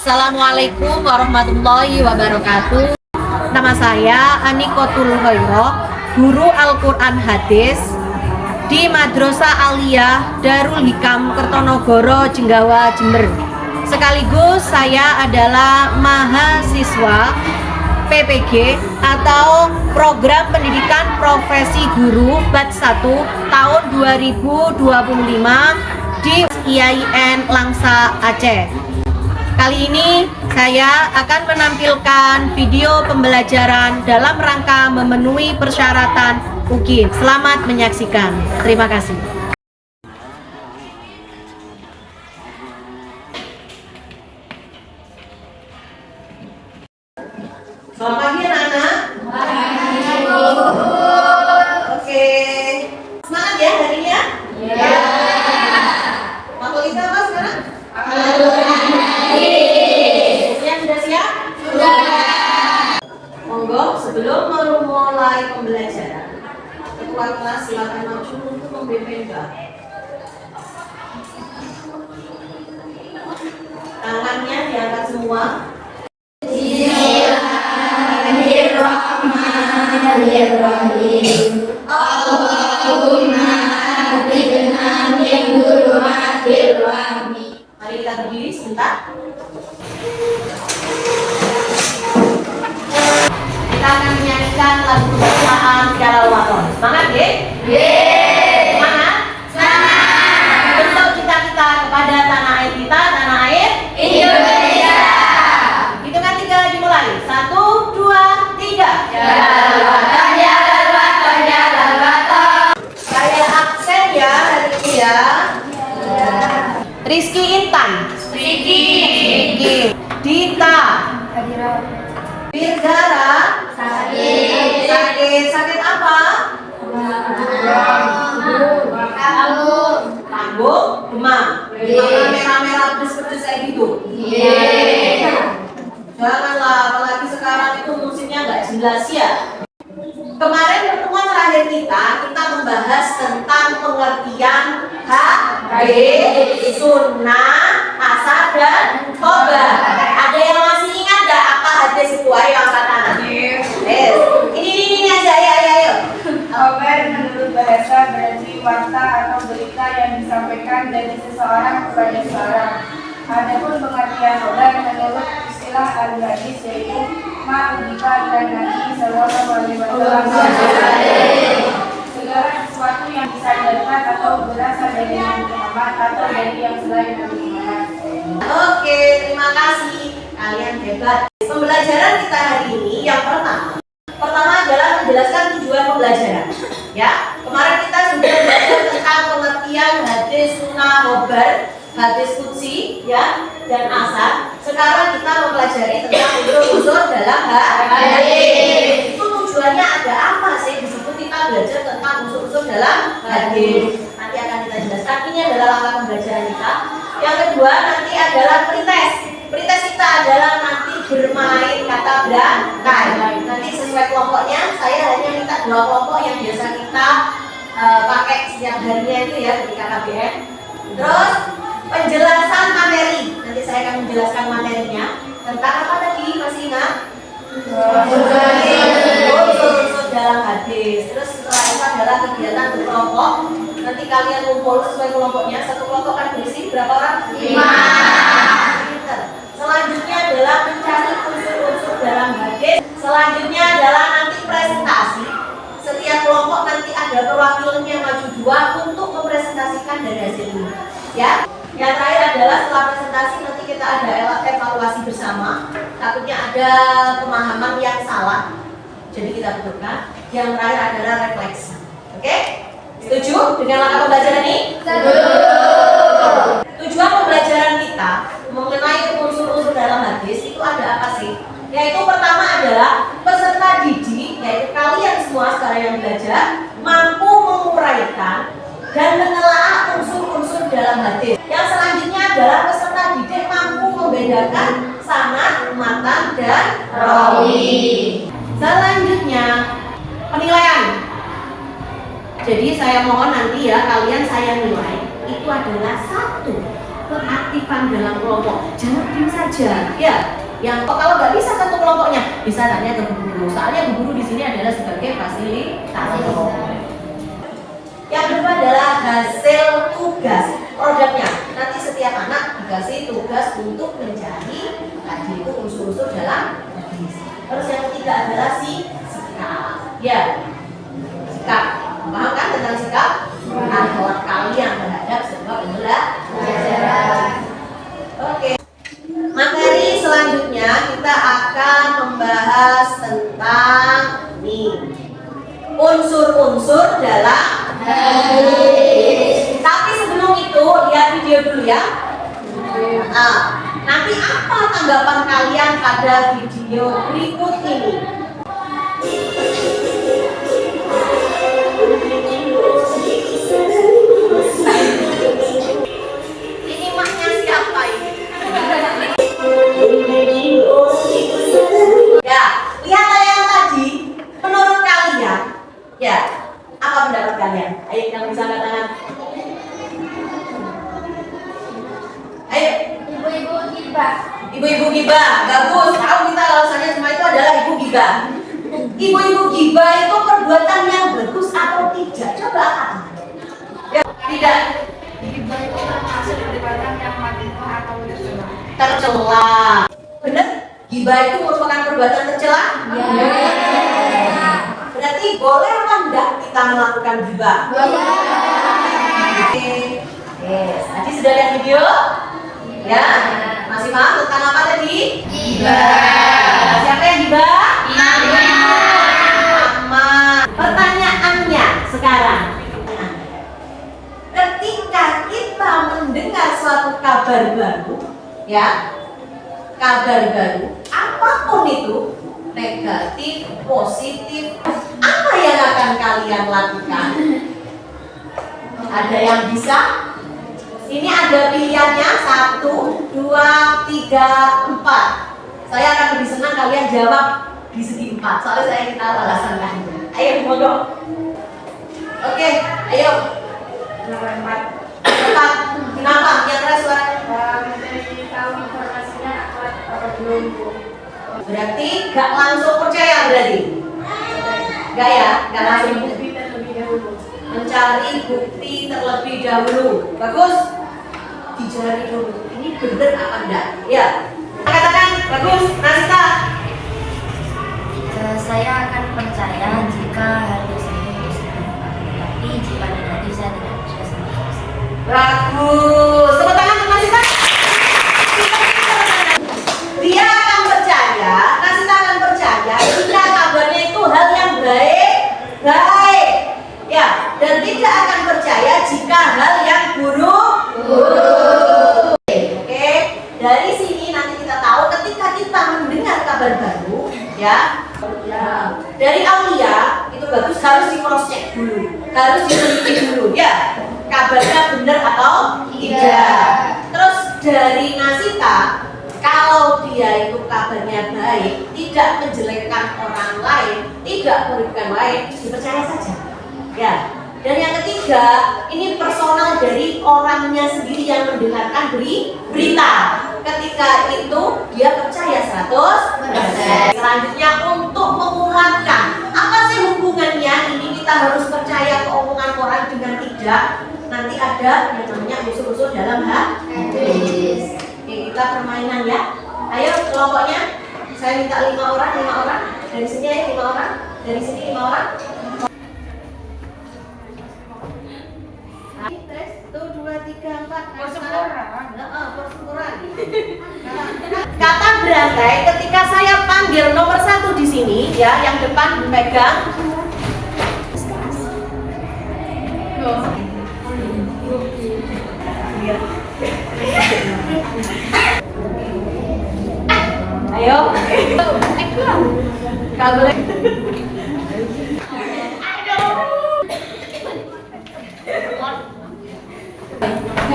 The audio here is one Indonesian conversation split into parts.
Assalamualaikum warahmatullahi wabarakatuh. Nama saya Anikotul Hoiro, guru Al-Quran Hadis di Madrasah Aliyah Darul Hikam Kertonogoro, Jenggawa, Jember. Sekaligus saya adalah mahasiswa PPG atau Program Pendidikan Profesi Guru Batch 1 tahun 2025 di IAIN Langsa, Aceh. Kali ini saya akan menampilkan video pembelajaran dalam rangka memenuhi persyaratan UKIN. Selamat menyaksikan. Terima kasih. Selamat pagi anak-anak. Oke. Semangat ya hari ini ya? Iya. Fakultas apa sekarang? Sudah siap? Sudah. Monggo, sebelum memulai pembelajaran, ketua kelas silakan maju untuk membimbing Mbak. Tangannya diangkat semua. Bismillahirrahmanirrahim. Allahumma bina min dhulumatil wahmi. Mari kita berdiri sebentar. Kita akan menyanyikan lagu kebangsaan Jalal Waton. Semangat ya? Semangat? Semangat! Bentuk cita-cita kepada tanah air kita, tanah air Indonesia. Hitungan 3 dimulai. 1, 2, 3. Jalal Waton, Jalal Waton, Jalal Waton. Saya absen ya hari ini ya. Rizky Intan. Rizky. Dita. Firgara. Sakit apa? Lambung, demam. Merah-merah pedes-pedes kayak gitu. Janganlah, apalagi sekarang itu musimnya nggak jelas ya. Kemarin pertemuan terakhir kita membahas tentang pengertian hadis, sunnah, asar, dan khobar. Ada yang masih ingat nggak apa hadis itu? Ayo angkat tangan. Ini aja, ayo. Khobar menurut bahasa berarti warta atau berita yang disampaikan dari seseorang kepada seseorang. Adapun pengertian khobar menurut istilah al-hadis yaitu ma'udika dan Nabi Sallallahu Alaihi Wasallam segala sesuatu yang disandarkan atau berasal dari Nabi Muhammad atau dari yang selain Nabi Muhammad. Oke, terima kasih. Kalian hebat. Pembelajaran kita hari ini yang pertama adalah menjelaskan tujuan pembelajaran. Ya, kemarin kita sudah belajar tentang pengertian hadis, sunnah, khobar, hadis qudsi, ya, dan asar. Sekarang kita mempelajari tentang unsur-unsur dalam hadis. Itu tujuannya ada apa sih? Disebut kita belajar tentang unsur-unsur dalam hadis. Nanti akan kita jelaskan. Ini adalah langkah pembelajaran kita. Yang kedua nanti adalah pretest. Pretest kita adalah nanti bermain kata berangkai. Nanti sesuai kelompoknya, saya hanya minta 2 kelompok yang biasa kita pakai setiap harinya itu ya di KKBN. Terus penjelasan materi. Nanti saya akan menjelaskan materinya tentang apa tadi, masih ingat? Unsur-unsur dalam hadis. Terus setelah itu adalah kegiatan berkelompok. Nanti kalian kumpul sesuai kelompoknya. Satu kelompok kan berisi berapa orang? 5. Selanjutnya adalah mencari unsur-unsur dalam hadis. Selanjutnya adalah nanti presentasi. Setiap kelompok nanti ada perwakilannya maju 2 untuk mempresentasikan dari hasil ini. Ya. Yang terakhir adalah setelah presentasi nanti kita ada evaluasi bersama. Takutnya ada pemahaman yang salah, jadi kita betulkan. Yang terakhir adalah refleksi. Oke? Setuju dengan langkah pembelajaran ini? Setuju. Tujuan pembelajaran kita mengenai unsur-unsur dalam hadis itu ada apa sih? Yaitu pertama adalah peserta didik, yaitu kalian semua sekarang yang belajar, mampu menguraikan dan menelaah unsur-unsur dalam hadis. Yang selanjutnya adalah peserta didik mampu membedakan sanad, matan, dan rawi. Selanjutnya penilaian. Jadi saya mohon nanti ya kalian saya nilai itu adalah 1 keaktifan dalam kelompok. Jangan diam saja, ya. Yang kalau nggak bisa satu kelompoknya, bisa tanya ke Bu Guru. Soalnya Bu Guru di sini adalah sebagai fasilitator. Yang kedua adalah hasil tugas produknya. Nanti setiap anak dikasih tugas untuk mencari tadi itu unsur-unsur dalam hadis. Terus yang ketiga adalah sikap. Ya, sikap. Paham kan tentang sikap? Akhlak kalian terhadap sebuah pembelajaran. Oke. Materi selanjutnya kita akan membahas tentang ini unsur-unsur dalam hadis. Tapi sebelum itu lihat video dulu ya. Nanti apa tanggapan kalian pada video berikut ini? Ini maknya siapa ini? Ya, lihat yang tadi. Menurut kalian, ya, apa pendapat kalian? Ayo yang bisa angkat tangan. Ayo. Ibu-ibu gibah. Ibu-ibu gibah, bagus. Tahu kita alasannya semua itu adalah ibu gibah. Ibu-ibu gibah itu perbuatan yang bagus atau tidak? Coba angkat. Ya, tidak. Gibah itu termasuk perbuatan yang makruh atau tercela. Tercela. Benar? Gibah itu merupakan perbuatan tercela? Ya. Berarti boleh apa enggak kita melakukan gibah? Oke. Yes. Tadi sudah lihat video? Ya. Masih paham tentang apa tadi? Gibah. Siapa yang gibah? Mama. Pertanyaannya sekarang. Ketika kita mendengar suatu kabar baru, ya, kabar baru, apapun itu, negatif, positif, apa yang akan kalian lakukan? Ada yang bisa? Ini ada pilihannya 1, 2, 3, 4. Saya akan lebih senang kalian jawab di segi 4. Soalnya saya ingin tahu alasan kalian. Ayo, monggo. Oke, ayo. Nomor 4. Kenapa? Yang keras suara. mencari tahu informasinya atau belum. Berarti gak langsung percaya berarti? Gak ya? Gak langsung Bukti terlebih dahulu. mencari bukti terlebih dahulu. Bagus? Dicari dulu. Ini benar apa enggak? Ya. Katakan bagus. Nasita. Saya akan percaya jika hal tersebut positif, tapi jika negatif saya tidak percaya sama sekali. Bagus. Tepuk tangan untuk Nasita. Dia akan percaya, Nasita akan percaya jika kabarnya itu hal yang baik. Ya, dan tidak akan percaya jika hal yang buruk. Oke, dari sini nanti kita tahu ketika kita mendengar kabar baru, ya, dari aulia itu bagus harus di cross check dulu, harus diteliti dulu, ya, kabarnya benar atau tidak. Terus dari Nasita, kalau dia itu kabarnya baik, tidak menjelekkan orang lain, tidak merugikan lain, dipercaya saja. Ya. Dan yang ketiga, ini personal dari orangnya sendiri yang mendengarkan berita. Ketika itu dia percaya 100%. Selanjutnya untuk menguatkan apa sih hubungannya ini kita harus percaya ke omongan orang dengan tidak. Nanti ada yang namanya unsur-unsur dalam hadis. Oke, kita permainan ya. Ayo kelompoknya. Saya minta 5 orang. Dari sini ayo 5 orang. Dari sini 5 orang. 1, 2, 3, 4. Persemburan. Kata berantai ketika saya panggil nomor 1 di sini ya, yang depan megang. Ayo. Gak boleh.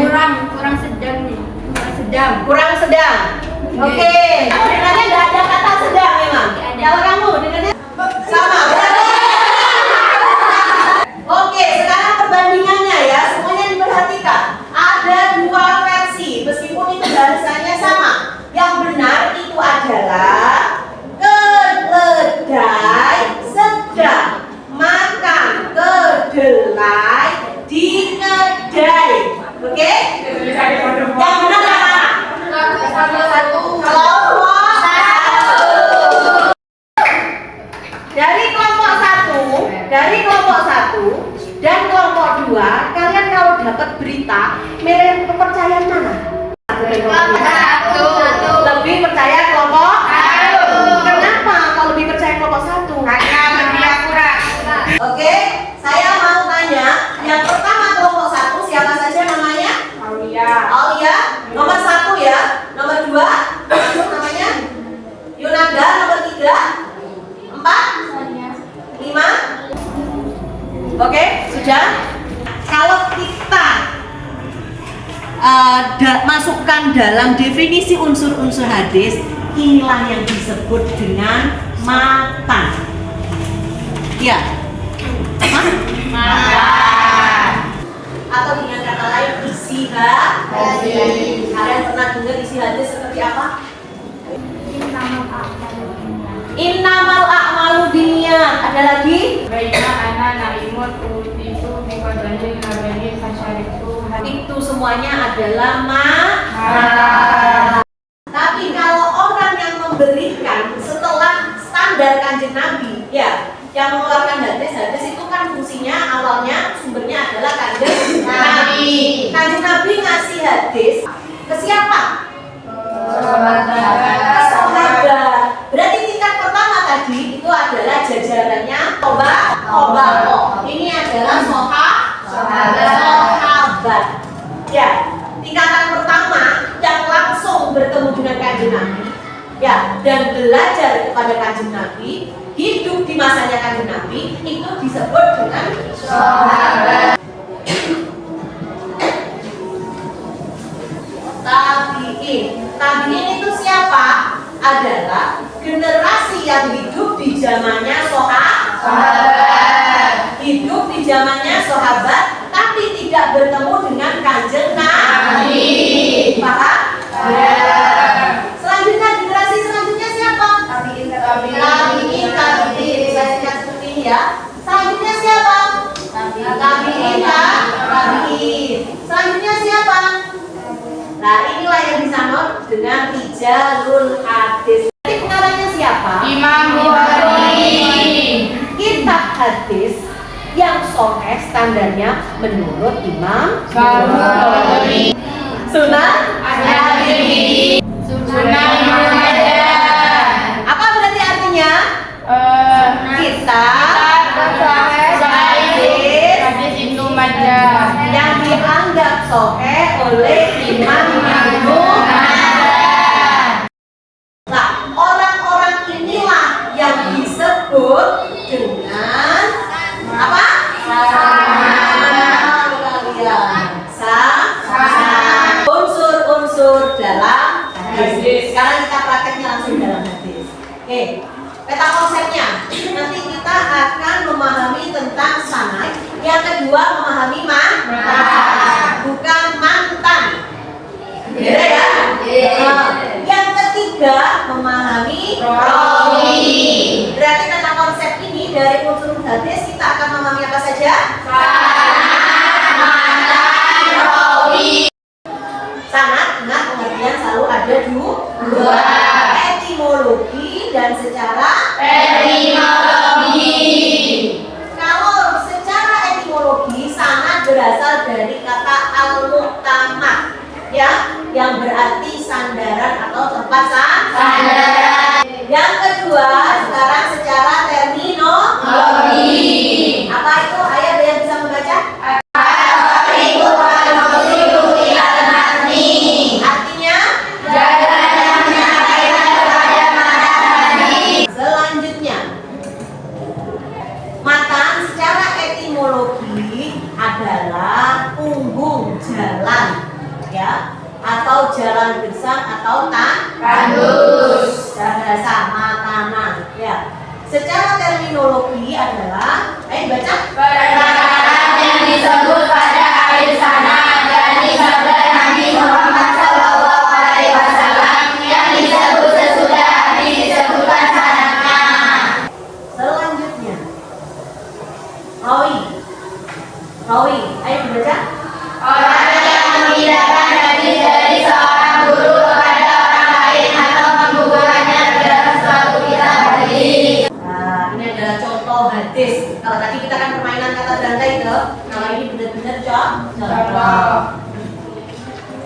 Kurang sedang nih. Kurang sedang. Oke. Kamu dengarnya nggak ada kata sedang memang. Kalau kamu dengarnya sama. Oke, sekarang perbandingannya ya, semuanya diperhatikan. Ada 2 versi. adalah keledai sedang makan kedelai di kedai. Oke? Yang benar apa? Kelompok satu. Dari kelompok satu dan kelompok dua, kalian kalau dapat berita, milih kepercayaan mana? Satu. Lebih percaya kelompok satu. Kenapa kalau lebih percaya kelompok satu? Karena lebih akurat. Oke, saya mau tanya, yang pertama kelompok satu siapa saja namanya? Aulia, nomor 1 ya. Nomor 2, langsung namanya Yunanda. Nomor 3, 4, 5. Oke, sudah. Kalau kita masukkan dalam definisi unsur-unsur hadis, inilah yang disebut dengan matan. Ya, matan. Atau dengan kata lain isi hadis. Kalian pernah dengar isi hadis seperti apa? Innamal a'malu binniyat. Ada lagi? Baiklah ana naimun utisu biqadarin habani fasyariku. Itu semuanya adalah Tapi kalau orang yang memberikan setelah standar Kanjeng Nabi, ya, yang mengeluarkan hadis itu kan fungsinya awalnya sumbernya adalah Kanjeng Nabi. Kanjeng Nabi ngasih hadis ke siapa? Ke sahabat. Berarti tingkat pertama tadi itu adalah jajarannya Obako. Ini adalah sahabat. Ya, tingkatan pertama yang langsung bertemu dengan Kanjeng Nabi, ya, dan belajar kepada Kanjeng Nabi, hidup di masanya Kanjeng Nabi, itu disebut dengan sahabat. Tabiin itu siapa? Adalah generasi yang hidup di zamannya sahabat. Hidup di zamannya sahabat, tapi tidak bertemu dengan Kanjeng Nabi. Paham? Selanjutnya generasi selanjutnya siapa? Tabiin. Saya ingat seperti ini ya. Selanjutnya siapa? Tabiin. Selanjutnya siapa? Nah, inilah yang disebut dengan rijalul hadis. Jadi pengarangnya siapa? Imam Bukhari. Kitab hadis yang sahih standarnya menurut Imam Bukhari. Sunan At-Tirmidzi. Sunan Ibnu Majah. Apa berarti artinya? Kitab Hadis Ibnu Majah yang dianggap sahih oleh Imam Ibnu Majah. Nah, orang-orang inilah yang disebut dengan apa? Unsur-unsur dalam hadis. Sekarang kita prakteknya langsung dalam hadis. Oke, peta konsepnya. Nanti kita akan memahami tentang sanad. Yang kedua memahami bukan mantan. Beda ya? Yang ketiga memahami rawi. Berarti tentang konsep ini dari unsur hadis kita akan memahami apa saja? Sanad, ingat pengertian selalu ada dua, etimologi dan secara Etimologi. Kalau secara etimologi sanad berasal dari kata al-muhtamad, ya, yang berarti sandaran atau tempat sandaran. Yang kedua, sekarang secara terminologi. Apa itu? Ayo ada yang bisa membaca? Artinya selanjutnya, matan secara etimologi adalah punggung jalan, ya, atau jalan gersang atau tandu.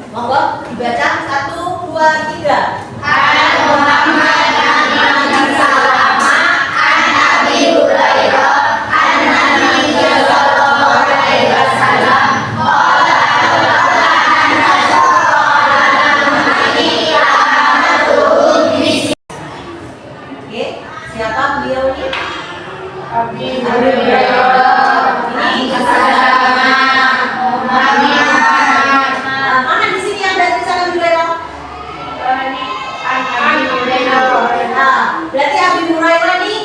Monggo dibaca 1, 2, 3. Oke, siapa beliau ini? Abi Mana di sini yang dari sana Hurairah? Nah, berarti Abi Hurairah ini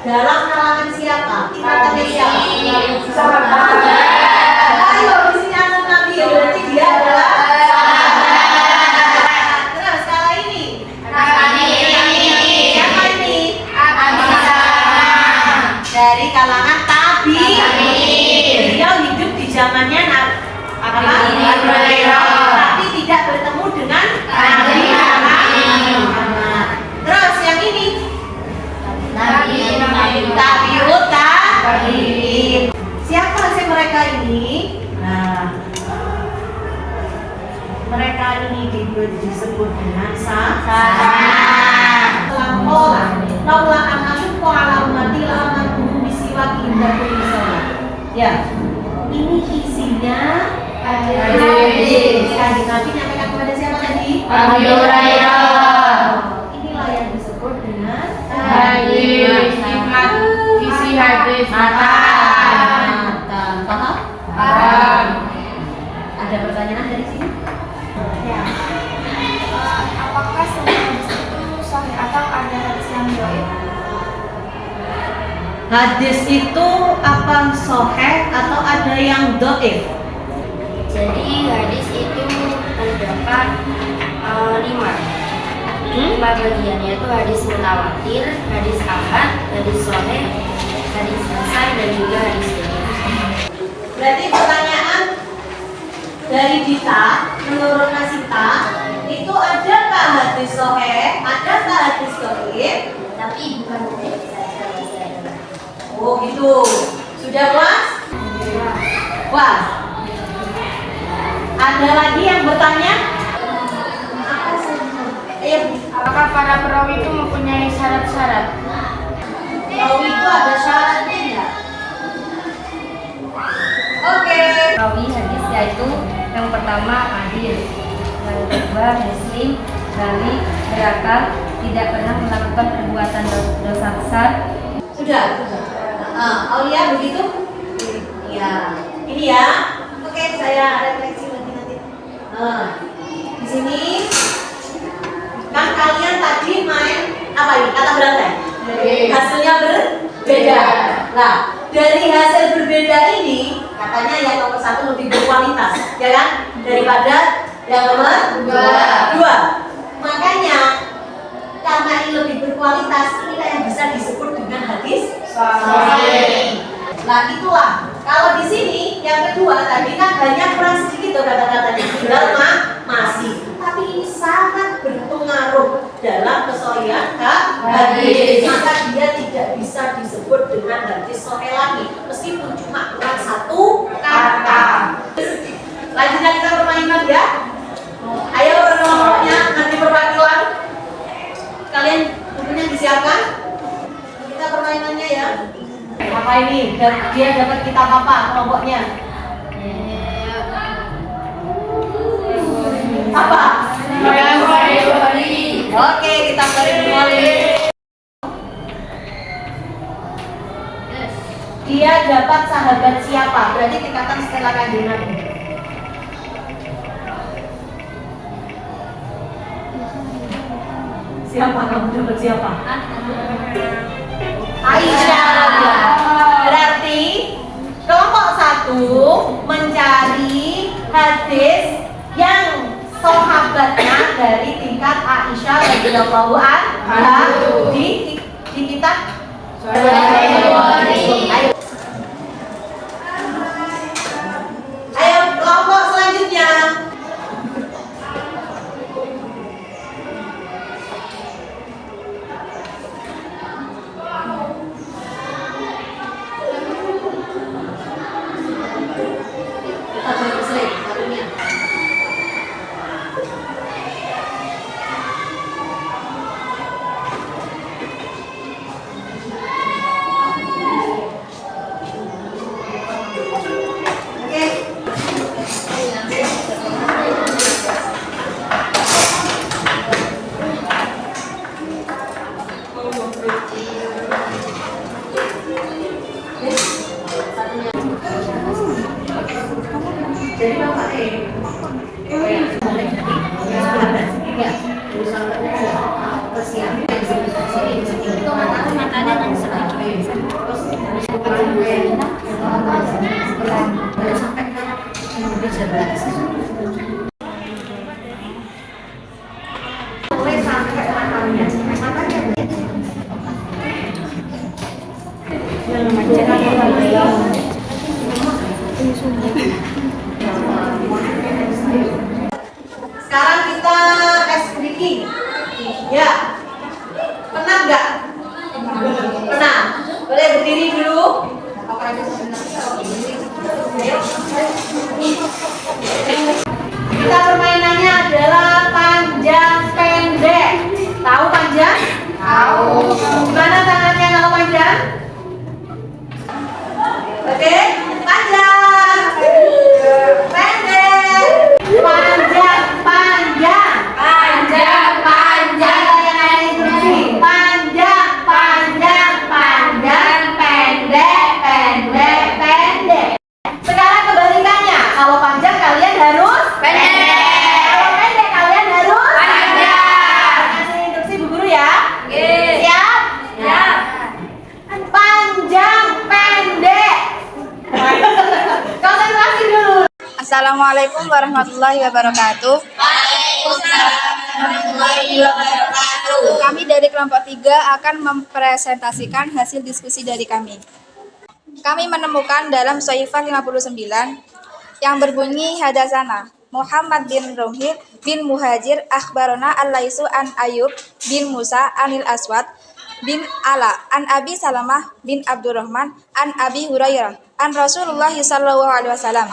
dalam kalangan siapa? Tingkatannya siapa? Sahabat. Ayo di sini anak Nabi, berarti dia adalah sahabat. Terus kalau ini siapa ini? Dari kalangan tabi'in. Beliau hidup di zamannya Abi Hurairah, tapi tidak bertemu dengan Nabi Muhammad. Terus yang ini tabi'ut tabi'in. Siapa sih mereka ini? Nah, mereka ini disebut dengan sahabat. Laula anasukku ala ummati la amartuhum bisiwak indah kulli shalah. Ya. Ini isinya hadis. Kanjeng Nabi nyampaikan kepada siapa tadi? Abi Hurairah. Inilah yang disebut dengan Hadis. Hikmat isi hadis. mata. Paham? Paham. Ada pertanyaan dari sini? Ya. Apakah semua hadis itu sahih atau ada hadis yang dhaif? Hadis itu apa sahih atau ada yang dhaif? Jadi hadis itu terdapat 5 bagiannya, yaitu hadis mutawatir, hadis ahad, hadis sahih, hadis hasan, dan juga hadis dhaif. Berarti pertanyaan dari Dita, menurut Nasita, itu adakah hadis sahih, adakah hadis dhaif? Tapi bukan dhaif saja, masih ada. Oh gitu. Sudah puas? Puas. Ada lagi yang bertanya? Ayo, Apakah para perawi itu mempunyai syarat-syarat? perawi itu ada syaratnya enggak? Oke. Perawi hadis yaitu yang pertama adil, yang kedua muslim, balik, berakal, tidak pernah melakukan perbuatan dosa besar. Sudah. Aulia begitu? Iya. Ini ya. Oke, saya refleksi lagi nanti. Di sini kan kalian tadi main apa ini? Kata berantai. Hasilnya berbeda. Nah, dari hasil berbeda ini katanya yang nomor 1 lebih berkualitas, ya kan? Daripada yang nomor 2. Makanya karena ini lebih berkualitas, inilah yang bisa disebut dengan hadis sahih. Nah, itulah. Kalau di sini yang kedua tadi kan hanya kurang sedikit tuh kata-katanya, tinggal masih. Tapi ini sangat berpengaruh dalam kesahihan hadis. Maka dia tidak bisa disebut dengan hadis sahih lagi, meskipun cuma kurang 1 kata. Lanjutnya kita permainan ya. Ayo kelompoknya nanti perwakilan. Kalian bukunya disiapkan. Kita permainannya ya. Apa ini? Dia dapat kitab apa kelompoknya? Apa? Oke, kita beri kembali. Dia dapat sahabat siapa? Berarti tingkatan setelah Kanjeng Nabi. Siapa kamu dapat siapa? Aisyah. Berarti kelompok 1 mencari hadis yang sahabatnya dari tingkat Aisyah radhiyallahu anha di kitab Ayo. Ayo kelompok selanjutnya. Kita kesian. Sekarang kita tes speaking. Ya. Pernah nggak? Pernah. Boleh berdiri dulu. Kita permainannya adalah panjang pendek. Tahu panjang? Tahu. Gimana tangannya kalau panjang? Oke, panjang. Pendek. Panjang, panjang. Panjang, panjang. Panjang, panjang, panjang, pendek, pendek, pendek. Sekarang kebalikannya. Kalau panjang kalian harus pendek. Kalau pendek kalian harus panjang. Kasih instruksi Bu Guru ya. Siap? Siap. Panjang, pendek. Konsentrasi dulu. Assalamualaikum warahmatullahi wabarakatuh. Kami dari kelompok 3 akan mempresentasikan hasil diskusi dari kami. Kami menemukan dalam Shaifah 59 yang berbunyi hadasana Muhammad bin Rumhi bin Muhajir akhbarona al-Laisu an Ayub bin Musa anil Aswad bin Ala an Abi Salamah bin Abdurrahman an Abi Hurairah an Rasulullah sallallahu alaihi wasallam.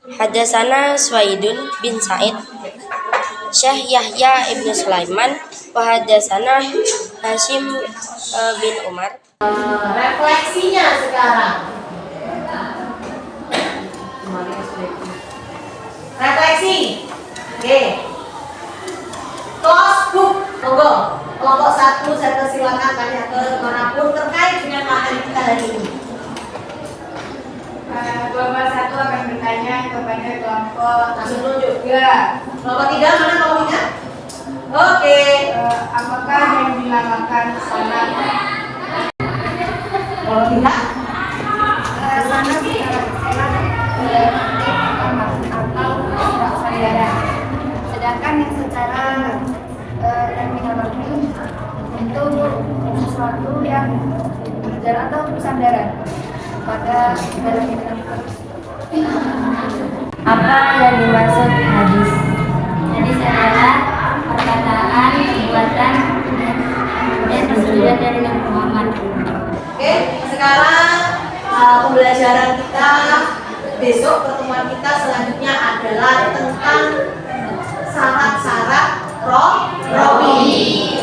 Hadasana Suwaidun bin Sa'id Syekh Yahya ibnu Sulaiman wa hadasana Hashim bin Umar. Refleksinya sekarang. Refleksi. Oke. Close book. Monggo. Kelompok 1 saya persilakan tanya ke manapun terkait dengan materi kita hari ini. Kelompok 1 akan bertanya kepada kelompok Langsung tunjuk. 3. Kelompok 3 mana kelompoknya? Oke. Apakah yang dinamakan salat? Kalau tidak, Sana secara istilah atau saudara. Sedangkan yang secara terminologi itu sesuatu yang berjalan atau sandaran pada dalam literatur. Apa yang dimaksud hadis? Hadis adalah perkataan, perbuatan, dan persetujuan dari Nabi Muhammad. oke. Sekarang pembelajaran kita besok, pertemuan kita selanjutnya adalah tentang syarat-syarat rawi.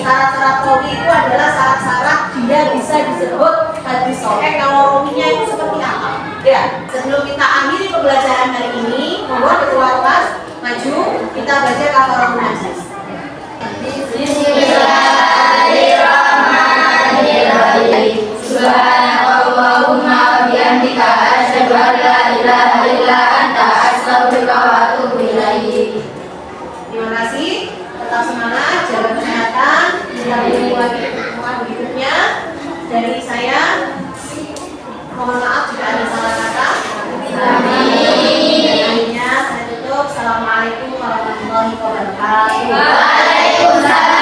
Syarat-syarat rawi itu adalah syarat-syarat dia bisa disebut hadis sahih kalau rawinya itu seperti apa. Ya, sebelum kita akhiri pembelajaran hari ini, mohon ketua kelas maju, kita baca kafaratul majlis. Bismillahirrahmanirrahim. Subhanakallahumma wa bihamdika asyhadu an la ilaha illa anta astaghfiruka wa atubu ilaik. Terima kasih, tetap semangat, jaga kesehatan. Sampai jumpa lagi di pertemuan berikutnya. Dari saya, mohon maaf jika ada salah kata. Akhirnya saya tutup. Assalamualaikum warahmatullahi wabarakatuh. Waalaikumsalam.